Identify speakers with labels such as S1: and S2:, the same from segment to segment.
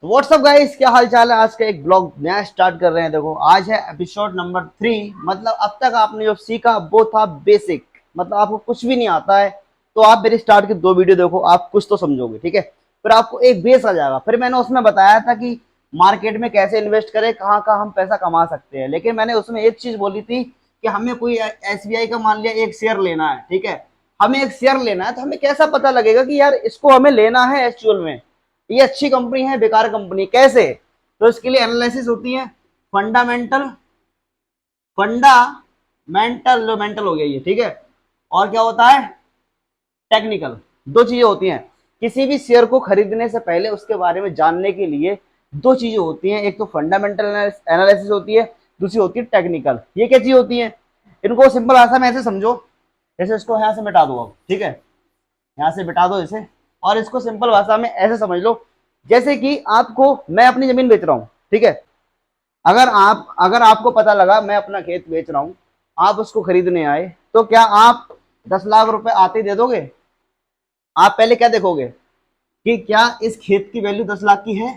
S1: तो WhatsApp guys, क्या हाल चाल है। आज का एक ब्लॉग नया स्टार्ट कर रहे हैं। देखो, आज है एपिसोड नंबर 3। मतलब अब तक आपने जो सीखा वो था बेसिक। मतलब आपको कुछ भी नहीं आता है तो आप मेरे स्टार्ट के 2 वीडियो देखो, आप कुछ तो समझोगे। ठीक है, फिर आपको एक बेस आ जाएगा। फिर मैंने उसमें बताया था कि मार्केट में कैसे इन्वेस्ट करें, कहाँ कहाँ हम पैसा कमा सकते हैं। लेकिन मैंने उसमें एक चीज बोली थी कि हमें कोई एसबीआई का मान लिया एक शेयर लेना है। ठीक है, हमें एक शेयर लेना है तो हमें कैसा पता लगेगा कि यार इसको हमें लेना है एक्चुअल में, ये अच्छी कंपनी है बेकार कंपनी, कैसे। तो इसके लिए एनालिसिस होती है फंडामेंटल, फंडामेंटल जो मेंटल हो गया ये। ठीक है, और क्या होता है टेक्निकल। दो चीजें होती हैं किसी भी शेयर को खरीदने से पहले, उसके बारे में जानने के लिए दो चीजें होती हैं। एक तो फंडामेंटल एनालिसिस होती है, दूसरी होती है टेक्निकल। ये क्या चीज होती है, इनको सिंपल भाषा में ऐसे समझो, जैसे इसको यहाँ से मिटा दो आप। ठीक है, यहाँ से बिठा दो इसे, और इसको सिंपल भाषा में ऐसे समझ लो जैसे कि आपको, मैं अपनी जमीन बेच रहा हूँ। ठीक है, अगर आपको पता लगा मैं अपना खेत बेच रहा हूँ, आप उसको खरीदने आए, तो क्या आप 10 लाख रुपए आते ही दे दोगे? आप पहले क्या देखोगे कि क्या इस खेत की वैल्यू 10 लाख की है,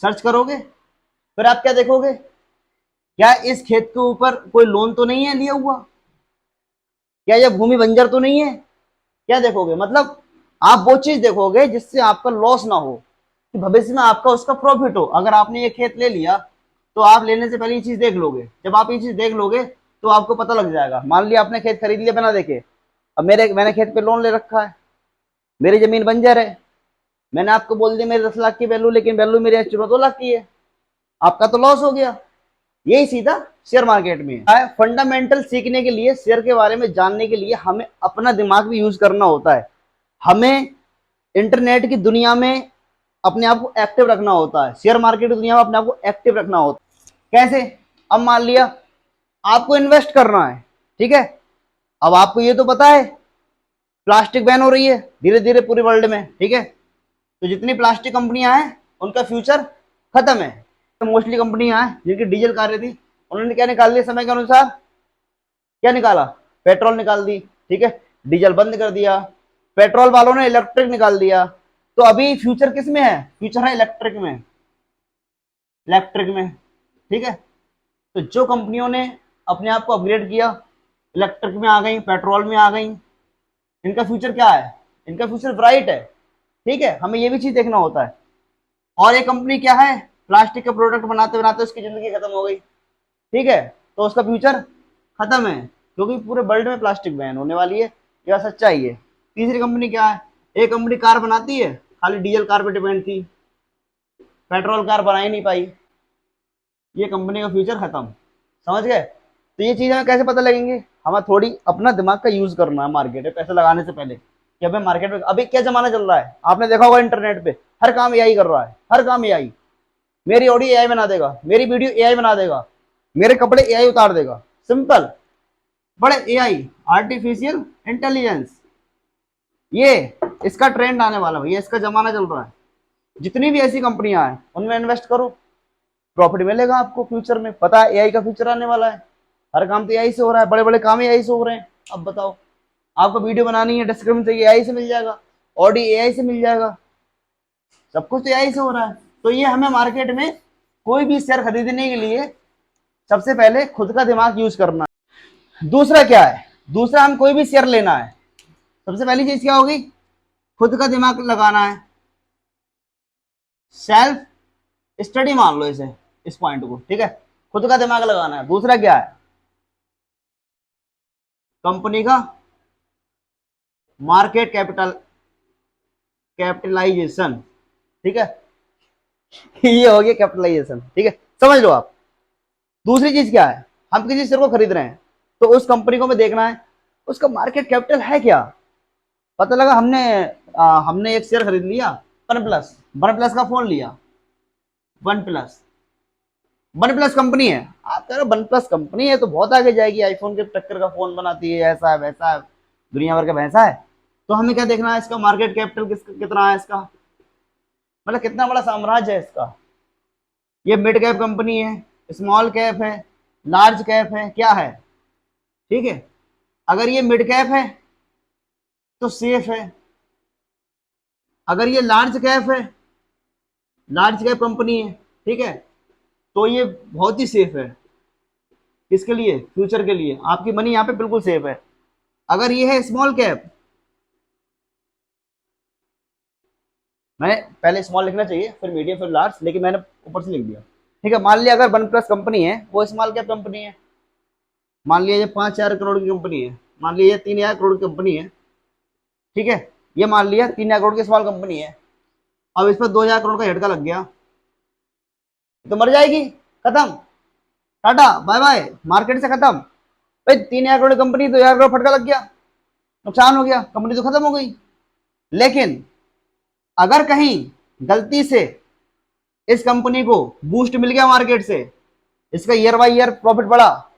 S1: सर्च करोगे। फिर आप क्या देखोगे, क्या इस खेत के ऊपर कोई लोन तो नहीं है लिया हुआ, क्या यह भूमि बंजर तो नहीं है। क्या देखोगे, मतलब आप वो चीज देखोगे जिससे आपका लॉस ना हो, कि भविष्य में आपका उसका प्रॉफिट हो। अगर आपने ये खेत ले लिया तो आप लेने से पहले ये चीज देख लोगे। जब आप ये चीज देख लोगे तो आपको पता लग जाएगा। मान लिया आपने खेत खरीद लिया बिना देखे, अब मैंने खेत पे लोन ले रखा है, मेरी जमीन बंजर है, मैंने आपको बोल दिया मेरी 10 लाख की वैल्यू, लेकिन वैल्यू मेरी एक्चुअल में 2 लाख की है, आपका तो लॉस हो गया। यही सीधा शेयर मार्केट में है। फंडामेंटल सीखने के लिए, शेयर के बारे में जानने के लिए हमें अपना दिमाग भी यूज करना होता है। हमें इंटरनेट की दुनिया में अपने आप को एक्टिव रखना होता है, शेयर मार्केट की दुनिया में अपने आप को एक्टिव रखना होता है। कैसे? अब मान लिया आपको इन्वेस्ट करना है। ठीक है, अब आपको ये तो पता है प्लास्टिक बैन हो रही है धीरे धीरे पूरे वर्ल्ड में। ठीक है, तो जितनी प्लास्टिक कंपनियां हैं उनका फ्यूचर खत्म है। तो मोस्टली कंपनियां हैं जिनकी डीजल कारें थी, उन्होंने क्या निकाल दिया समय के अनुसार, क्या निकाला, पेट्रोल निकाल दी। ठीक है, डीजल बंद कर दिया, पेट्रोल वालों ने इलेक्ट्रिक निकाल दिया। तो अभी फ्यूचर किस में है, फ्यूचर है इलेक्ट्रिक में, इलेक्ट्रिक में। ठीक है, तो जो कंपनियों ने अपने आप को अपग्रेड किया, इलेक्ट्रिक में आ गई, पेट्रोल में आ गई, इनका फ्यूचर क्या है, इनका फ्यूचर ब्राइट है। ठीक है, हमें ये भी चीज देखना होता है। और एक कंपनी क्या है, प्लास्टिक के प्रोडक्ट बनाते बनाते उसकी जिंदगी खत्म हो गई। ठीक है, तो उसका फ्यूचर खत्म है, क्योंकि पूरे वर्ल्ड में प्लास्टिक बैन होने वाली है। यह सच्चाई है। तीसरी कंपनी क्या है, एक कंपनी कार बनाती है, खाली डीजल कार पे डिपेंड थी, पेट्रोल कार बना ही नहीं पाई, ये कंपनी का फ्यूचर खत्म। समझ गए? तो ये चीज हमें कैसे पता लगेंगे, हमें थोड़ी अपना दिमाग का यूज करना है मार्केट में पैसे लगाने से पहले, कि अभी मार्केट में अभी क्या जमाना चल रहा है। आपने देखा होगा इंटरनेट पे हर काम एआई कर रहा है, हर काम एआई। मेरी ऑडियो एआई बना देगा, मेरी वीडियो एआई बना देगा, मेरे कपड़े एआई उतार देगा। सिंपल, बड़े एआई, आर्टिफिशियल इंटेलिजेंस, ये इसका ट्रेंड आने वाला भैया, इसका जमाना चल रहा है। जितनी भी ऐसी कंपनियां हैं उनमें इन्वेस्ट करो, प्रॉफिट मिलेगा आपको फ्यूचर में। पता है एआई का फ्यूचर आने वाला है, हर काम तो एआई से हो रहा है, बड़े बड़े काम एआई से हो रहे हैं। अब बताओ, आपको वीडियो बनानी है, डिस्क्रिप्शन चाहिए एआई से मिल जाएगा, ऑडियो एआई से मिल जाएगा, सब कुछ तो एआई से हो रहा है। तो ये हमें मार्केट में कोई भी शेयर खरीदने के लिए सबसे पहले खुद का दिमाग यूज करना है। दूसरा क्या है, दूसरा हम कोई भी शेयर लेना है, सबसे पहली चीज क्या होगी, खुद का दिमाग लगाना है, सेल्फ स्टडी मान लो इसे, इस पॉइंट को। ठीक है, खुद का दिमाग लगाना है। दूसरा क्या है, कंपनी का मार्केट कैपिटलाइजेशन। ठीक है, ये हो गया कैपिटलाइजेशन। ठीक है, समझ लो आप। दूसरी चीज क्या है, हम किसी शेयर को खरीद रहे हैं तो उस कंपनी को हमें देखना है उसका मार्केट कैपिटल है क्या। पता लगा हमने एक शेयर खरीद लिया, वन प्लस, वन प्लस का फोन लिया, one plus, one plus company है। आप कह रहे हो वन प्लस कंपनी है तो बहुत आगे जाएगी, आईफोन के टक्कर का फोन बनाती है, ऐसा है वैसा है, दुनिया भर का भैंसा है। तो हमें क्या देखना है, इसका मार्केट कैपिटल कितना है इसका, मतलब कितना बड़ा साम्राज्य है इसका। ये मिड कैप कंपनी है, स्मॉल कैप है, लार्ज कैप है, क्या है। ठीक है, अगर ये मिड कैप है तो सेफ है, अगर ये लार्ज कैप है, लार्ज कैप कंपनी है, ठीक है, तो ये बहुत ही सेफ है। किसके लिए? फ्यूचर के लिए आपकी मनी यहाँ पे बिल्कुल सेफ है। अगर ये है स्मॉल कैप, मैंने पहले स्मॉल लिखना चाहिए फिर मीडियम फिर लार्ज, लेकिन मैंने ऊपर से लिख दिया। ठीक है, मान लिया अगर वन प्लस कंपनी है वो स्मॉल कैप कंपनी है, मान लिया ये 5,000 करोड़ की कंपनी है, मान लिया ये 3,000 करोड़ की कंपनी है, ठीक है, ये मान लिया 3,000 करोड़ की स्मॉल कंपनी है। अब इस पर 2,000 करोड़ का झटका लग गया तो मर जाएगी, खत्म, टाटा बाय बाय, मार्केट से खत्म। भाई 3,000 करोड़ की कंपनी, 2,000 करोड़ फटका लग गया, नुकसान हो गया, कंपनी तो खत्म हो गई। लेकिन अगर कहीं गलती से इस कंपनी को बूस्ट मिल गया मार्केट से, इसका ईयर बाई ईयर प्रॉफिट बढ़ा,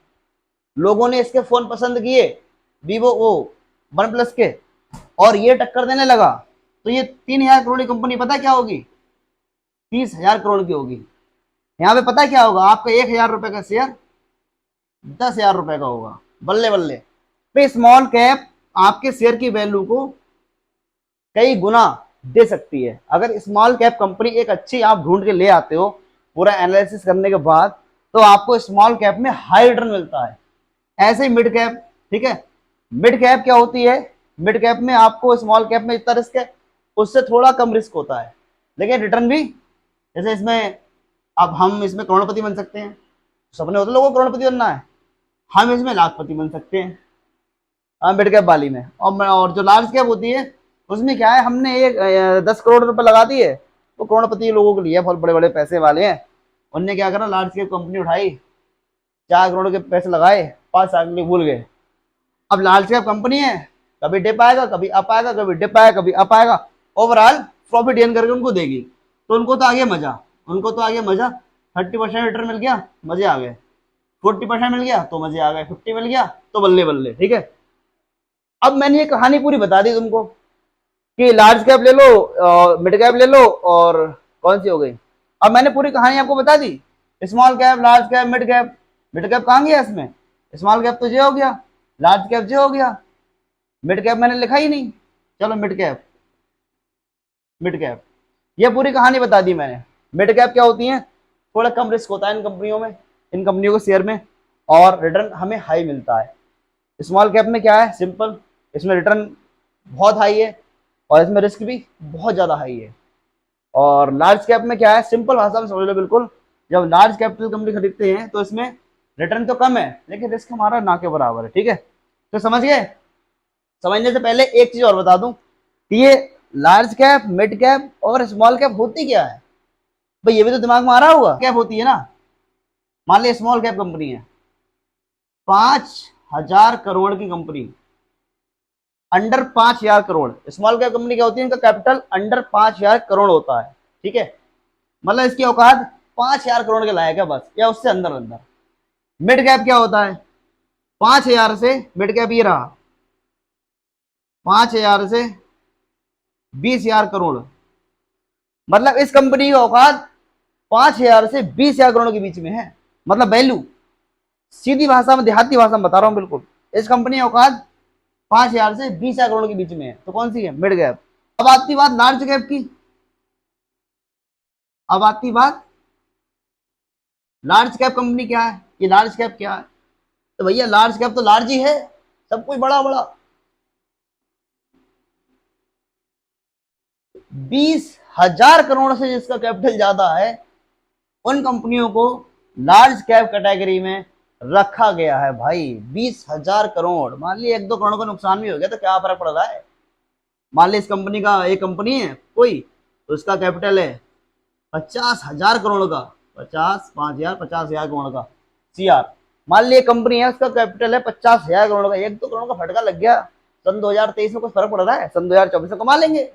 S1: लोगों ने इसके फोन पसंद किए, वीवो ओ वन प्लस के, और ये टक्कर देने लगा, तो ये 3,000 करोड़ की कंपनी पता क्या होगी? 30,000 करोड़ की होगी। यहाँ पे पता क्या होगा? आपका 1,000 रुपए का शेयर 10,000 रुपए का होगा, बल्ले बल्ले। पे स्मॉल कैप आपके शेयर की वैल्यू को कई गुना दे सकती है। अगर स्मॉल कैप कंपनी एक अच्छी आप ढूंढ के ले आते हो पूरा एनालिसिस करने के बाद, तो आपको स्मॉल कैप में हाई रिटर्न मिलता है। ऐसे ही मिड कैप, ठीक है, मिड कैप क्या होती है? मिड कैप में आपको स्मॉल कैप में जितना रिस्क है उससे थोड़ा कम रिस्क होता है, लेकिन रिटर्न भी, जैसे इसमें अब हम इसमें करोड़पति बन सकते हैं, सपने होते लोगों को करोड़पति बनना है, हम इसमें लाखपति बन सकते हैं मिड कैप वाली में। और जो लार्ज कैप होती है उसमें क्या है, हमने एक 10 करोड़ रुपए लगा दिए, वो करोड़पति लोगों के लिए बहुत बड़े बड़े पैसे वाले हैं, उनने क्या करा, लार्ज कैप कंपनी उठाई, 4 करोड़ के पैसे लगाए, 5 साल के लिए भूल गए। अब लार्ज कैप कंपनी है, कभी डिप आएगा, कभी अप आएगा, कभी डिप आएगा, कभी अप आएगा, ओवरऑल प्रॉफिट गेन करके उनको देगी। तो उनको तो आगे मजा, उनको तो आगे मजा, 30% रिटर्न मिल गया, मजे आ गए, 40% मिल गया तो मजे आ गए, 50 मिल गया तो बल्ले बल्ले। ठीक है, अब मैंने ये कहानी पूरी बता दी तुमको कि लार्ज कैप ले लो, मिड कैप ले लो, और कौन सी हो गई, अब मैंने पूरी कहानी आपको बता दी। Small cap, large cap, mid cap. Mid cap कहाँ गया इसमें? स्मॉल कैप तो ये हो गया, लार्ज कैप ये हो गया, मिड कैप मैंने लिखा ही नहीं। चलो मिड कैप, मिड कैप, ये पूरी कहानी बता दी मैंने। मिड कैप क्या होती है? थोड़ा कम रिस्क होता है इन कंपनियों में, इन कंपनियों के शेयर में, और रिटर्न हमें हाई मिलता है। स्मॉल कैप में क्या है? सिंपल, इसमें रिटर्न बहुत हाई है और इसमें रिस्क भी बहुत ज़्यादा हाई है। और लार्ज कैप में क्या है? सिंपल भाषा में समझ लो बिल्कुल, जब लार्ज कैपिटल कंपनी खरीदते हैं तो इसमें रिटर्न तो कम है लेकिन रिस्क हमारा ना के बराबर है। ठीक है, तो समझ गए? समझने से पहले एक चीज और बता दूं कि ये लार्ज कैप, मिड कैप और स्मॉल कैप होती क्या है भाई, ये भी तो दिमाग में आ रहा होगा। कैप होती है ना, मान ली स्मॉल कैप कंपनी है, 5,000 करोड़ की company, under 5,000 crore. Small cap company क्या होती है? इनका कैपिटल अंडर 5,000 करोड़ होता है। ठीक है, मतलब इसकी औकात 5,000 करोड़ के लायक है बस, या उससे अंदर अंदर। मिड कैप क्या होता है? 5,000 से, मिड कैप ये रहा, 5,000 से 20,000 करोड़, मतलब इस कंपनी की औकात 5,000 से 20,000 करोड़ के बीच में है। मतलब वैल्यू, सीधी भाषा में, देहाती भाषा में बता रहा हूं बिल्कुल, इस कंपनी की औकात 5,000 से 20,000 करोड़ के बीच में है। तो कौन सी है? Mid cap. अब आती बात लार्ज कैप की, अब आती बात लार्ज कैप कंपनी क्या है, ये लार्ज कैप क्या है? तो भैया लार्ज कैप तो लार्ज ही है, सब कुछ बड़ा बड़ा। 20,000 करोड़ से जिसका कैपिटल ज्यादा है उन कंपनियों को लार्ज कैप कैटेगरी में रखा गया है भाई। 20,000 करोड़, मान ली 1-2 करोड़ का नुकसान भी हो गया तो क्या फर्क पड़ रहा है? मान ली इस कंपनी का, एक कंपनी है कोई, तो उसका कैपिटल है 50,000 करोड़ का, 50, 5,000, 50,000 करोड़ का सीआर। मान ली एक कंपनी है उसका कैपिटल है 50,000 करोड़ का, 1-2 करोड़ का फटका लग गया, सन 2023 में कुछ फर्क पड़ रहा है? सन 2024 में कमा लेंगे,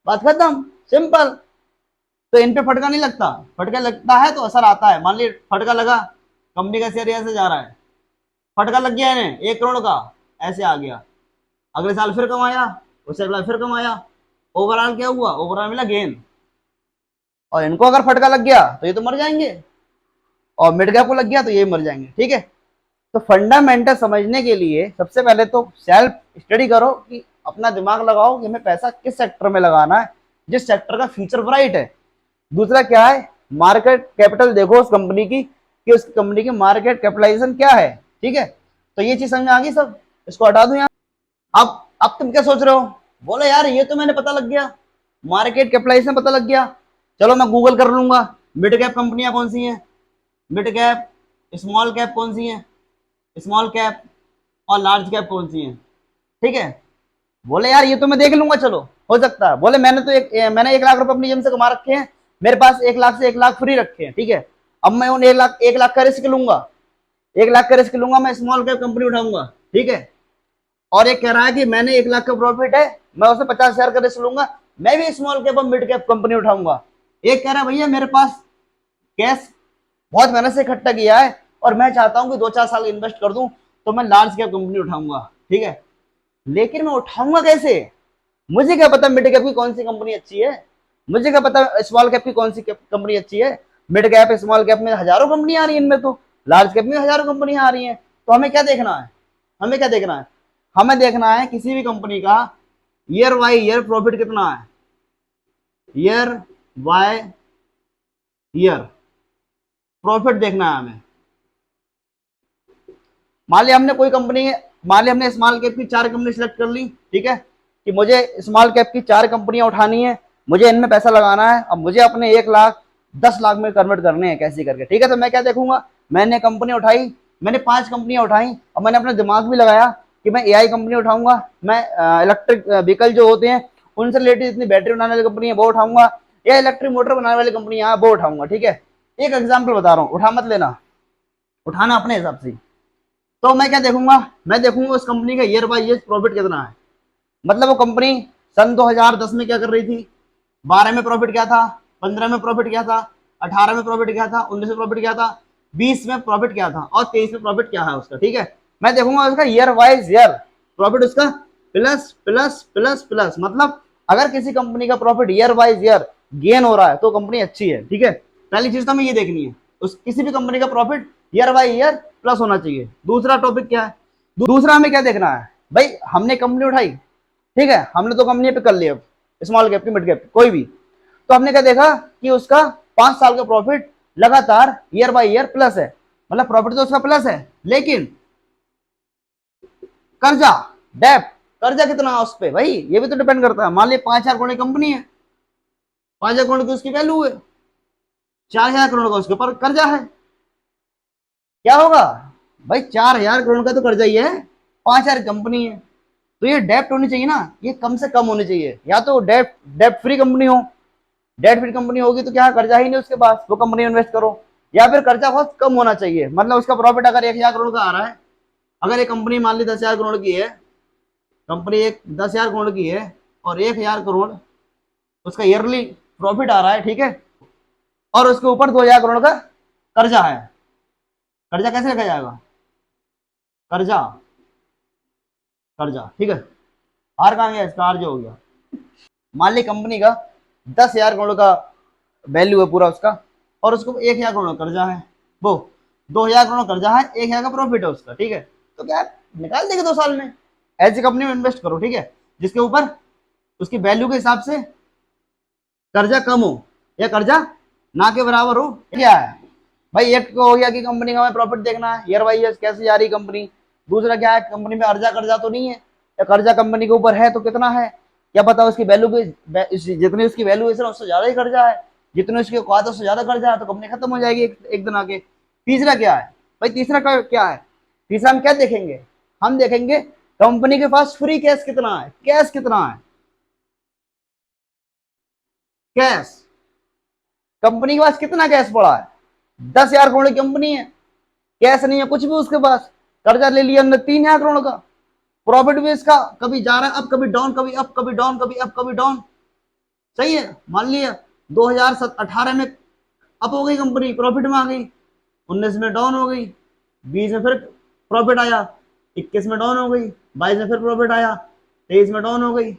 S1: बात खत्म, सिंपल। तो इन पे फटका नहीं लगता, फटका लगता है तो असर आता है। मान ली फटका लगा, कंपनी का शेयर ऐसे जा रहा है, फटका लग गया इन्हें 1 करोड़ का, ऐसे आ गया, अगले साल फिर कमाया, उससे अगला फिर कमाया, ओवरऑल क्या हुआ? ओवरऑल मिला गेन। और इनको अगर फटका लग गया तो ये तो मर जाएंगे, और मिड कैप को लग गया तो ये मर जाएंगे। ठीक है, तो फंडामेंटल समझने के लिए सबसे पहले तो सेल्फ स्टडी करो कि अपना दिमाग लगाओ कि हमें पैसा किस सेक्टर में लगाना है, जिस सेक्टर का फ्यूचर ब्राइट है। दूसरा क्या है, मार्केट कैपिटल देखो उस कंपनी की कि उस कंपनी की मार्केट कैपिटलाइजेशन क्या है। ठीक है, तो ये चीज समझ आ गई सब, इसको हटा दूं यहाँ। अब तुम क्या सोच रहे हो, बोले यार ये तो मैंने पता लग गया, मार्केट कैपिटलाइजेशन पता लग गया, चलो मैं गूगल कर लूंगा मिड कैप कंपनियां कौन सी हैं, मिड कैप, स्मॉल कैप कौन सी हैं, स्मॉल कैप और लार्ज कैप कौन सी हैं। ठीक है, बोले यार ये तो मैं देख लूंगा, चलो हो सकता है। बोले मैंने 1 लाख रुपए अपनी जेब से कमा रखे हैं, मेरे पास 1 लाख से 1 लाख फ्री रखे हैं। ठीक है, अब मैं उन 1 लाख का रिस्क लूंगा, 1 लाख का रिस्क लूंगा, मैं स्मॉल कैप कंपनी उठाऊंगा। ठीक है, और एक कह रहा है कि मैंने 1 लाख का प्रॉफिट है, मैं उसमें 50,000 का रिस्क लूंगा, मैं भी स्मॉल कैप और मिड कैप कंपनी उठाऊंगा। एक कह रहा है भैया मेरे पास कैश बहुत मेहनत से इकट्ठा किया है और मैं चाहता हूं कि 2-4 साल इन्वेस्ट कर दूं, तो मैं लार्ज कैप कंपनी उठाऊंगा। ठीक है, लेकिन मैं उठाऊंगा कैसे, मुझे क्या पता मिड कैप की कौन सी कंपनी अच्छी है, मुझे क्या पता स्मॉल कैप की कौन सी कंपनी अच्छी है। मिड कैप स्मॉल कैप में हजारों कंपनी आ रही है, इनमें तो लार्ज कैप में हजारों कंपनी आ रही है। तो हमें क्या देखना है, हमें क्या देखना है, हमें देखना है किसी भी कंपनी का ईयर बाय ईयर प्रॉफिट कितना है, ईयर बाय ईयर प्रॉफिट देखना है हमें। मान लिया हमने कोई कंपनी, मान लिया हमने स्मॉल कैप की 4 कंपनी सिलेक्ट कर ली। ठीक है, कि मुझे स्मॉल कैप की 4 कंपनियां उठानी है, मुझे इनमें पैसा लगाना है, अब मुझे अपने 1 लाख 10 लाख में कन्वर्ट करने हैं कैसे करके। ठीक है, तो मैं क्या देखूंगा, मैंने कंपनी उठाई, मैंने 5 कंपनियां उठाई और मैंने अपना दिमाग भी लगाया कि मैं एआई कंपनी उठाऊंगा, मैं इलेक्ट्रिक व्हीकल जो होते हैं उनसे रिलेटेड जितनी बैटरी बनाने वाली कंपनी है वो उठाऊंगा, या इलेक्ट्रिक मोटर बनाने वाली कंपनी है वो उठाऊंगा। ठीक है, एक एग्जाम्पल बता रहा हूँ, उठा मत लेना, उठाना अपने हिसाब से। तो मैं क्या देखूंगा, मैं देखूंगा उस कंपनी का ईयर बाय ईयर प्रॉफिट कितना है। मतलब वो कंपनी सन 2010 में क्या कर रही थी, 12 में प्रॉफिट क्या था, 15 में प्रॉफिट क्या था, 18 में प्रॉफिट क्या था, 19 में प्रॉफिट क्या था, 20 में प्रॉफिट क्या था और 23 में प्रॉफिट क्या है उसका। ठीक है, मैं देखूंगा उसका ईयर वाइज ईयर प्रॉफिट, उसका प्लस प्लस प्लस प्लस, मतलब अगर किसी कंपनी का profit year wise year gain हो रहा है तो कंपनी अच्छी है। ठीक है, पहली चीज तो हमें ये देखनी है, उस किसी भी कंपनी का profit year by year plus होना चाहिए। दूसरा टॉपिक क्या है, दूसरा हमें क्या देखना है, भाई हमने कंपनी उठाई, ठीक है, हमने तो कंपनी पे कर लिया, स्मॉल कैप की मिड कैप कोई भी, तो हमने क्या देखा कि उसका 5 साल का प्रॉफिट लगातार ईयर बाय ईयर प्लस है, मतलब प्रॉफिट तो उसका प्लस है, लेकिन कर्जा, डेप्ट, कर्जा कितना है उस पर, भाई ये भी तो डिपेंड करता है। मान लीजिए 5,000 करोड़ की कंपनी है, 5,000 करोड़ की उसकी वैल्यू है, 4,000 करोड़ का उसके ऊपर कर्जा है, क्या होगा भाई, 4,000 करोड़ का तो कर्जा ही है, 5,000 कंपनी है, तो ये डेप्ट होनी चाहिए ना, ये कम से कम होनी चाहिए, या तो डेप्ट डेप्ट फ्री कंपनी हो, डेट फ्री कंपनी होगी तो क्या कर्जा ही नहीं उसके पास, वो कंपनी इन्वेस्ट करो, या फिर कर्जा बहुत कम होना चाहिए, मतलब उसका प्रॉफिट अगर 1,000 करोड़ का आ रहा है, अगर एक कंपनी मान ली 10,000 करोड़ की है, कंपनी एक 10,000 करोड़ की है और 1,000 करोड़ उसका ईयरली प्रॉफिट आ रहा है, ठीक है, और उसके ऊपर 2,000 करोड़ का कर्जा है, कर्जा कैसे रखा जाएगा, कर्जा, कर्जा, ठीक है, आर कहाँ गया इसका, आर जो हो गया, मान ली कंपनी का 10,000 करोड़ का वैल्यू है पूरा उसका, और उसको 1,000 करोड़ कर्जा है, वो 2,000 करोड़ कर्जा है, 1,000 का प्रॉफिट है उसका। ठीक है, तो क्या निकाल देंगे 2 साल में, ऐसी कंपनी में इन्वेस्ट करो। ठीक है, जिसके ऊपर उसकी वैल्यू के हिसाब से कर्जा कम हो या कर्जा ना के बराबर हो। क्या है भाई, एक तो हो गया कि कंपनी का हमें प्रॉफिट देखना है, ईयर बाई ईयर कैसे जा रही कंपनी। दूसरा क्या है, कंपनी में अर्जा कर्जा तो नहीं है, या कर्जा कंपनी के ऊपर है तो कितना है, क्या पता उसकी वैल्यू की जितनी उसकी वैल्यूएशन उससे ज्यादा ही कर्जा है, जितने उसकी औकात है उससे ज्यादा कर्जा है, तो कंपनी खत्म हो जाएगी एक दिन आके। तीसरा क्या है भाई, तीसरा क्या है, तीसरा हम क्या देखेंगे, हम देखेंगे कंपनी के पास फ्री कैश कितना है, कैश कितना है, कैश, कंपनी के पास कितना कैश पड़ा है, 10,000 करोड़ की कंपनी है, कैश नहीं है कुछ भी उसके पास, कर्जा ले लिया हमने 3,000 करोड़ का, प्रॉफिट भी इसका कभी जा रहा है, अब कभी डाउन, कभी अप, कभी डाउन, कभी अप, कभी डाउन, सही है। मान लिया 2018 में अप हो गई कंपनी, प्रॉफिट में आ गई, 19 में डाउन हो गई, 20 में फिर प्रॉफिट आया, 21 में डाउन हो गई, 22 में फिर प्रॉफिट आया, 23 में डाउन हो गई।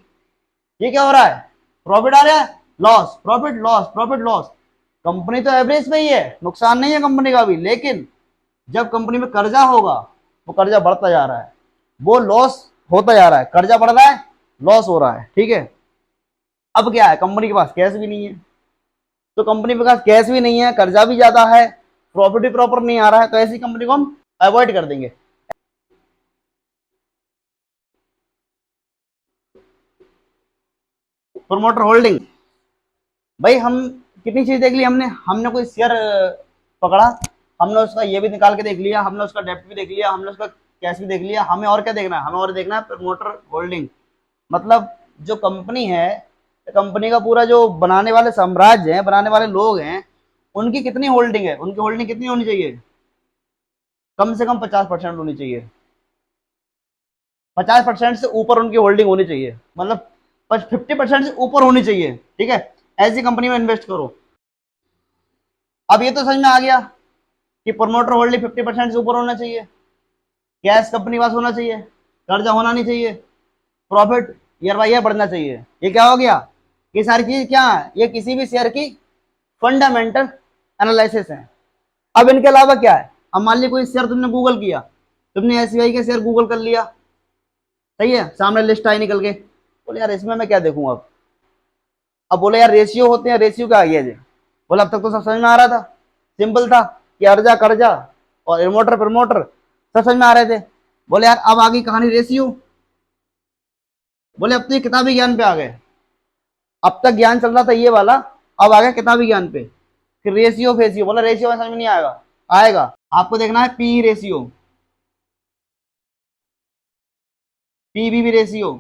S1: ये क्या हो रहा है, प्रॉफिट आ रहा है, loss, profit loss, profit loss, company तो एवरेज में ही है, नुकसान नहीं है कंपनी का भी, लेकिन जब कंपनी में कर्जा होगा, वो कर्जा बढ़ता जा रहा है, वो लॉस होता जा रहा है, कर्जा बढ़ रहा है, लॉस हो रहा है। ठीक है, अब क्या है, कंपनी के पास कैश भी नहीं है, तो कंपनी के पास कैश भी नहीं है, कर्जा भी ज्यादा है, प्रॉफिट भी प्रॉपर नहीं आ रहा है, तो ऐसी कंपनी को हम अवॉइड कर देंगे। प्रोमोटर होल्डिंग, भाई हम कितनी चीज देख ली हमने, हमने कोई शेयर पकड़ा, हमने उसका ये भी निकाल के देख लिया, हमने उसका डेप्ट भी देख लिया, हमने उसका कैश भी देख लिया, हमें और क्या देखना है, हमें और देखना है प्रमोटर होल्डिंग। मतलब जो कंपनी है, कंपनी का पूरा जो बनाने वाले साम्राज्य है, बनाने वाले लोग हैं, उनकी कितनी होल्डिंग है, उनकी होल्डिंग कितनी होनी चाहिए, कम से कम 50% होनी चाहिए, 50% से ऊपर उनकी होल्डिंग होनी चाहिए, मतलब 50% से ऊपर होनी चाहिए, ठीक है, ऐसी कंपनी में इन्वेस्ट करो। अब ये तो समझ में आ गया कि प्रमोटर होल्डिंग 50% से ऊपर होना चाहिए, कैश कंपनी के पास होना चाहिए, कर्जा होना नहीं चाहिए, प्रॉफिट ईयर बाय ईयर बढ़ना चाहिए। ये क्या हो गया, ये सारी चीज क्या है, ये किसी भी शेयर की फंडामेंटल एनालिसिस है। अब इनके अलावा क्या है, अब मान ली कोई शेयर तुमने गूगल किया, तुमने एसबीआई के शेयर गूगल कर लिया, सही है, सामने लिस्ट आई निकल के, बोले यार इसमें मैं क्या देखूंगा अब बोले यार रेशियो होते हैं, रेशियो क्या आ गया जी, बोले अब तक तो सब समझ में आ रहा था, सिंपल था कि अर्जा कर्जा और इमोटर प्रमोटर सब समझ में आ रहे थे। बोले यार अब आ गई कहानी रेशियो, बोले अब तो ये किताबी ज्ञान पे आ गए, अब तक ज्ञान चल रहा था ये वाला, अब आ गया किताबी ज्ञान पे, फिर रेशियो फेशियो, बोला रेशियो में समझ में नहीं आएगा, आएगा आपको देखना है पी रेशियो, पीबी रेशियो,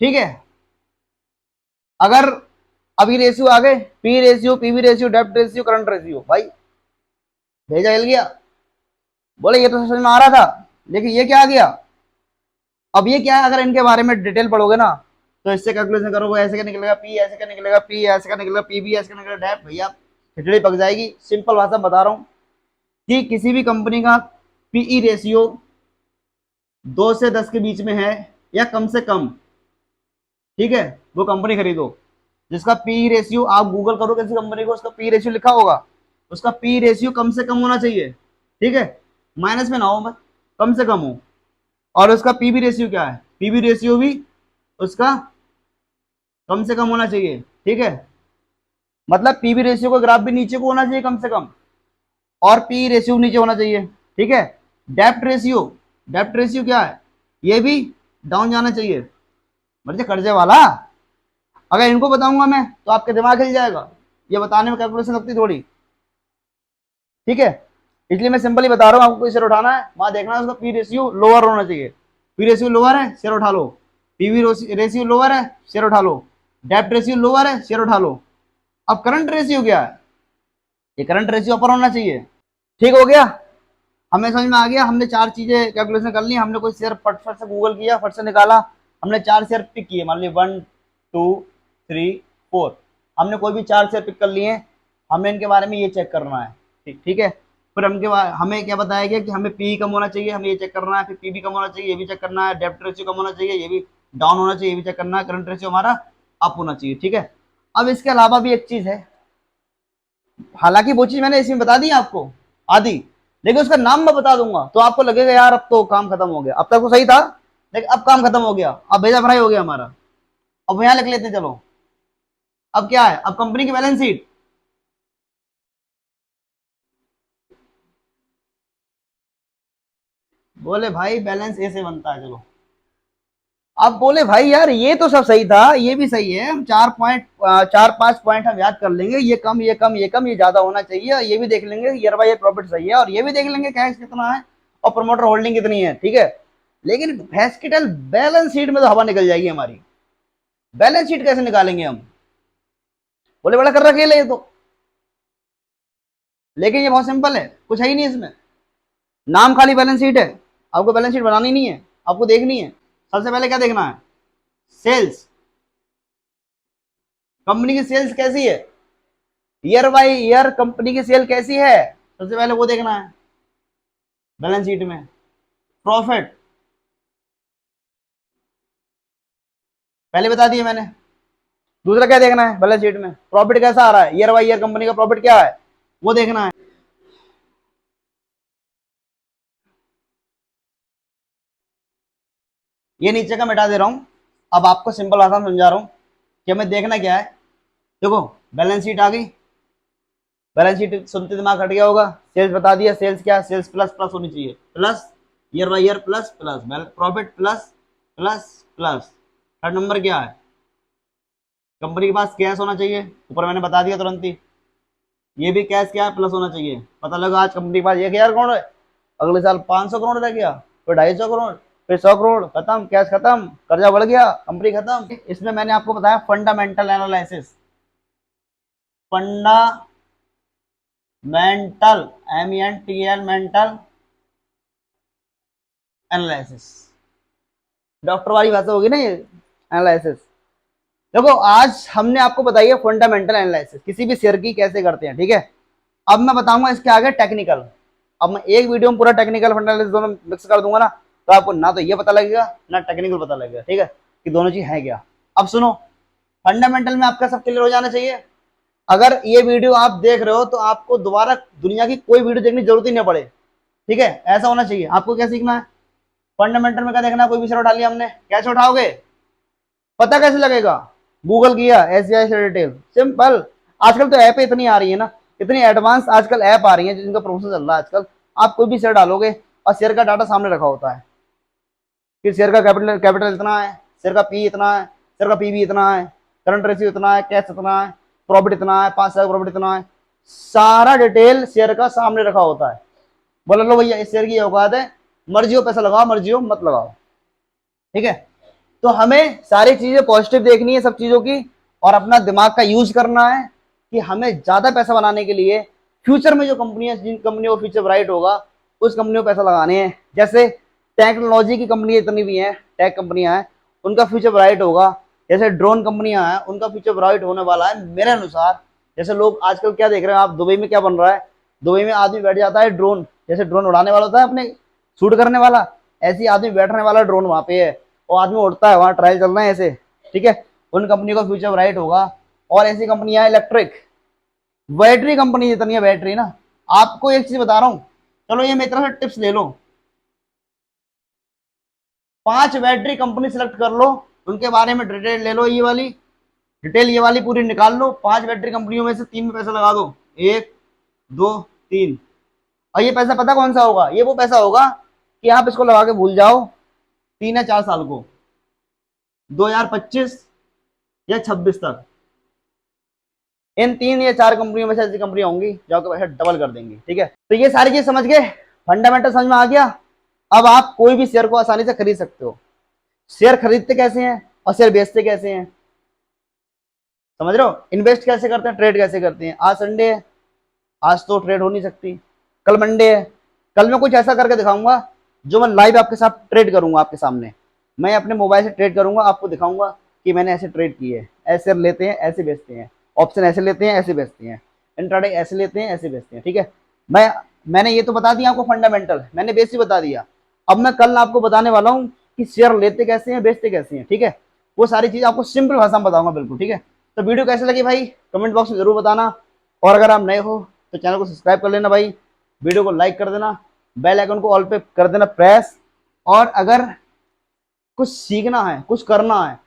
S1: ठीक है। अगर अभी रेशियो आ गए, पी रेशियो, पीवी रेशियो, डेप्ट रेशियो, करंट रेशियो, भाई भेजा हिल गया, बोले ये तो समझ में आ रहा था, लेकिन ये क्या आ गया, अब ये क्या है, अगर इनके बारे में डिटेल पढ़ोगे ना, तो इससे कैलकुलेशन करोगे, ऐसे का निकलेगा पी, ऐसे का निकलेगा पी, ऐसे का निकलेगा पीबी, ऐसे का निकलेगा डेप्ट, भैया खिचड़ी पक जाएगी। सिंपल भाषा बता रहा हूँ कि किसी भी कंपनी का पीई रेशियो 2 से 10 के बीच में है या कम से कम, ठीक है, वो कंपनी खरीदो। जिसका पी रेशियो आप गूगल करो किसी कंपनी को, उसका पी रेशियो लिखा होगा, उसका पी रेशियो कम से कम होना चाहिए, ठीक है, माइनस में ना हो, बस कम से कम हो। और उसका पीबी रेशियो क्या है, पीबी रेशियो भी उसका कम से कम होना चाहिए, ठीक है, मतलब पीबी रेशियो का ग्राफ भी नीचे को होना चाहिए कम से कम, और पी रेशियो नीचे होना चाहिए, ठीक है। डेप्ट रेशियो, डेप्ट रेशियो क्या है, ये भी डाउन जाना चाहिए, मतलब कर्जे वाला, अगर इनको बताऊंगा मैं तो आपके दिमाग हिल जाएगा, ये बताने में कैलकुलेशन लगती थोड़ी, ठीक है, इसलिए मैं सिंपली बता रहा हूँ, आपको शेयर उठाना है वहां देखना है उसका पी रेशियो लोअर होना चाहिए, पी रेशियो लोअर है शेयर उठा लो, पीवी रेशियो लोअर है शेयर उठा लो, डेप्ट रेशियो लोअर है शेयर उठा लो। अब करंट रेशियो क्या है, ये करंट रेशियो अपर होना चाहिए, ठीक हो गया, हमें समझ में आ गया, हमने चार चीजें कैलकुलेशन कर ली, हमने कोई शेयर फट फट से गूगल किया, फट से निकाला, हमने चार शेयर पिक किए, मान ली 1 2 3 4, हमने कोई भी चार शेयर पिक कर लिए, हमें इनके बारे में ये चेक करना है, ठीक ठीक है। फिर हमें क्या बताया गया कि हमें पी कम होना चाहिए, हमें ये चेक करना है, फिर पीबी कम होना चाहिए, ये भी चेक करना है, डेप्ट रेशियो कम होना चाहिए, ये भी डाउन होना चाहिए, ये भी चेक करना है, करंट रेशियो हमारा अप होना चाहिए, ठीक है। अब इसके अलावा भी एक चीज है, हालांकि वो चीज मैंने इसमें बता दी आपको आदि, लेकिन उसका नाम मैं बता दूंगा तो आपको लगेगा यार अब तो काम खत्म हो गया, अब तक तो सही था, लेकिन अब काम खत्म हो गया, अब भेजा भराई हो गया हमारा। अब यहां लिख लेते हैं चलो, अब क्या है, अब कंपनी की बैलेंस शीट, बोले भाई बैलेंस ए से बनता है, चलो अब बोले भाई यार ये तो सब सही था, ये भी सही है, हम 4 5 पॉइंट हम याद कर लेंगे, ये कम ये कम ये कम ये ज्यादा होना चाहिए, ये भी देख लेंगे ईयर बाय ईयर प्रॉफिट सही है, और ये भी देख लेंगे कैश कितना है और प्रमोटर होल्डिंग कितनी है, ठीक है। लेकिन हॉस्पिटल बैलेंस शीट में तो हवा निकल जाएगी हमारी, बैलेंस शीट कैसे निकालेंगे हम, बोले बड़ा कर रखे ले तो, लेकिन ये बहुत सिंपल है, कुछ है ही नहीं इसमें, नाम खाली बैलेंस शीट है, आपको बैलेंस शीट बनानी नहीं है, आपको देखनी है। सबसे पहले क्या देखना है, सेल्स, कंपनी की सेल्स कैसी है, ईयर बाय ईयर कंपनी की सेल कैसी है, सबसे पहले वो देखना है बैलेंस शीट में। प्रॉफिट पहले बता दिया मैंने, दूसरा क्या देखना है, बैलेंस शीट में प्रॉफिट कैसा आ रहा है, ईयर बाय ईयर कंपनी का प्रॉफिट क्या है वो देखना है। ये नीचे का मिटा दे रहा हूं, अब आपको सिंपल भाषा में समझा रहा हूं कि हमें देखना क्या है। देखो बैलेंस शीट आ गई, बैलेंस शीट सुनते दिमाग हट गया होगा, सेल्स बता दिया, सेल्स क्या, सेल्स प्लस प्लस होनी चाहिए, plus year by year plus plus, profit plus plus plus. Third number क्या है, कंपनी के पास कैश होना चाहिए, ऊपर मैंने बता दिया तुरंत ही, ये भी कैश क्या है, प्लस होना चाहिए। पता लगा आज कंपनी के पास 1,000 करोड़ है, अगले साल 500 करोड़ रह गया, फिर 250 करोड़, फिर 100 करोड़, खत्म, कैश खत्म, कर्जा बढ़ गया, कंपनी खत्म। इसमें मैंने आपको बताया fundamental analysis, fundamental MENTL mental analysis, doctor वाली भाषा होगी ना ये एनालिसिस। देखो आज हमने आपको बताई है फंडामेंटल एनालिसिस किसी भी शेयर की कैसे करते हैं, ठीक है। अब मैं बताऊंगा इसके आगे टेक्निकल। अब मैं एक वीडियो में पूरा टेक्निकल फंडामेंटल दोनों मिक्स कर दूंगा ना, तो आपको ना तो ये पता लगेगा ना टेक्निकल पता लगेगा, ठीक है, कि दोनों चीज है क्या। अब सुनो, फंडामेंटल में आपका सब क्लियर हो जाना चाहिए। अगर ये वीडियो आप देख रहे हो तो आपको दोबारा दुनिया की कोई वीडियो देखने की जरूरत ही नहीं पड़े, ठीक है, ऐसा होना चाहिए। आपको क्या सीखना है, फंडामेंटल में क्या देखना है, कोई भी शेयर उठा लिया हमने, कैसे उठाओगे, पता कैसे लगेगा, गूगल किया SBI से डिटेल, सिंपल। आजकल तो ऐप इतनी आ रही है ना, इतनी एडवांस आजकल ऐप आ रही है जिनका प्रोसेस चल रहा है आजकल। आप कोई भी शेयर डालोगे और शेयर का डाटा सामने रखा होता है कि शेयर का कैपिटल कैपिटल इतना है, शेयर का पी इतना है, शेयर का पीवी इतना है, करंट रेशियो इतना है, कैश इतना है, प्रॉफिट इतना है, 5 साल प्रॉफिट इतना है, सारा डिटेल शेयर का सामने रखा होता है। बोला लो भैया इस शेयर की औकात है, मर्जी हो पैसा लगाओ, मर्जी हो मत लगाओ, ठीक है। तो हमें सारी चीजें पॉजिटिव देखनी है सब चीजों की, और अपना दिमाग का यूज करना है कि हमें ज्यादा पैसा बनाने के लिए फ्यूचर में जो कंपनियां, जिन कंपनियों को फ्यूचर ब्राइट होगा उस कंपनियों को पैसा लगाने हैं। जैसे टेक्नोलॉजी की कंपनी जितनी भी हैं, टेक कंपनियां हैं, उनका फ्यूचर ब्राइट होगा। जैसे ड्रोन कंपनियां हैं, उनका फ्यूचर ब्राइट होने वाला है मेरे अनुसार। जैसे लोग आजकल क्या देख रहे हैं आप, दुबई में क्या बन रहा है, दुबई में आदमी बैठ जाता है ड्रोन, जैसे ड्रोन उड़ाने वाला होता है अपने शूट करने वाला, ऐसे ही आदमी बैठने वाला ड्रोन वहां पे है, और आदमी उड़ता है, वहां ट्रायल चल रहे हैं ऐसे, ठीक है। उन कंपनी का फ्यूचर ब्राइट होगा। और ऐसी कंपनियां इलेक्ट्रिक बैटरी कंपनी जितनी है बैटरी ना, आपको एक चीज बता रहा हूं, चलो ये मेरी तरफ से टिप्स ले लो, 5 बैटरी कंपनी सिलेक्ट कर लो, उनके बारे में डिटेल ले लो, ये वाली डिटेल, ये वाली पूरी निकाल लो, 5 बैटरी कंपनियों में से 3 में पैसा लगा दो, 1 2 3। और ये पैसा पता कौन सा होगा, ये वो पैसा होगा कि आप इसको लगा के भूल जाओ 3 या 4 साल को, 2025 या 26 तक इन 3 या 4 कंपनियों में से ऐसी कंपनियां होंगी जो आपका पैसा डबल कर देंगी, ठीक है। तो ये सारी चीज समझ गए, फंडामेंटल समझ में आ गया। अब आप कोई भी शेयर को आसानी से खरीद सकते हो। शेयर खरीदते कैसे हैं और शेयर बेचते कैसे हैं, समझ रहे हो, इन्वेस्ट कैसे करते हैं, ट्रेड कैसे करते हैं। आज संडे है, आज तो ट्रेड हो नहीं सकती, कल मंडे है, कल मैं कुछ ऐसा करके दिखाऊंगा जो मैं लाइव आपके साथ ट्रेड करूंगा, आपके सामने मैं अपने मोबाइल से ट्रेड करूंगा, आपको दिखाऊंगा कि मैंने ऐसे ट्रेड किए, ऐसे लेते हैं ऐसे बेचते हैं, ऑप्शन ऐसे लेते हैं ऐसे बेचते हैं, इंट्राडे ऐसे लेते हैं ऐसे बेचते हैं, ठीक है। मैंने ये तो बता दिया आपको फंडामेंटल, मैंने बेसिक बता दिया। अब मैं कल आपको बताने वाला हूँ कि शेयर लेते कैसे हैं बेचते कैसे हैं, ठीक है। वो सारी चीज आपको सिंपल भाषा में बताऊंगा बिल्कुल, ठीक है। तो वीडियो कैसे लगी भाई कमेंट बॉक्स में जरूर बताना, और अगर आप नए हो तो चैनल को सब्सक्राइब कर लेना भाई, वीडियो को लाइक कर देना, बेल आइकन को ऑल पे कर देना प्रेस। और अगर कुछ सीखना है कुछ करना है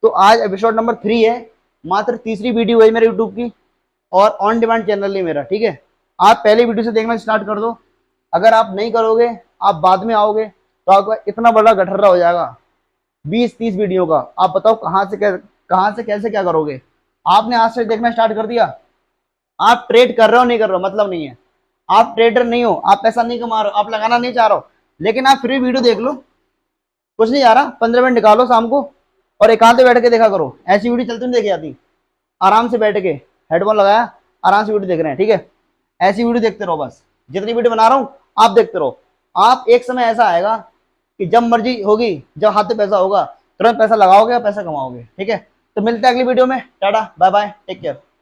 S1: तो आज एपिसोड नंबर 3 है, मात्र तीसरी वीडियो है मेरे यूट्यूब की, और ऑन डिमांड चैनल है मेरा, ठीक है। आप पहले वीडियो से देखना स्टार्ट कर दो, अगर आप नहीं करोगे, आप बाद में आओगे तो आपका इतना बड़ा गठर्रा हो जाएगा 20-30 वीडियो का। आप बताओ कहाँ से कैसे क्या करोगे। आपने आज से देखना स्टार्ट कर दिया, आप ट्रेड कर रहे हो नहीं कर रहे हो मतलब नहीं है, आप ट्रेडर नहीं हो, आप पैसा नहीं कमा रहे हो, आप लगाना नहीं चाह रहे हो, लेकिन आप फिर भी वीडियो देख लो, कुछ नहीं आ रहा, 15 मिनट निकालो शाम को और एकांत में बैठ के देखा करो। ऐसी वीडियो चलती नहीं देखी जाती, आराम से बैठ के हेडफोन लगाया आराम से वीडियो देख रहे हैं, ठीक है। ऐसी वीडियो देखते रहो, बस जितनी वीडियो बना रहा हूँ आप देखते रहो। आप एक समय ऐसा आएगा कि जब मर्जी होगी, जब हाथ में पैसा होगा तुरंत पैसा लगाओगे और पैसा कमाओगे, ठीक है। तो मिलते हैं अगली वीडियो में, ta-ta bye bye, take care.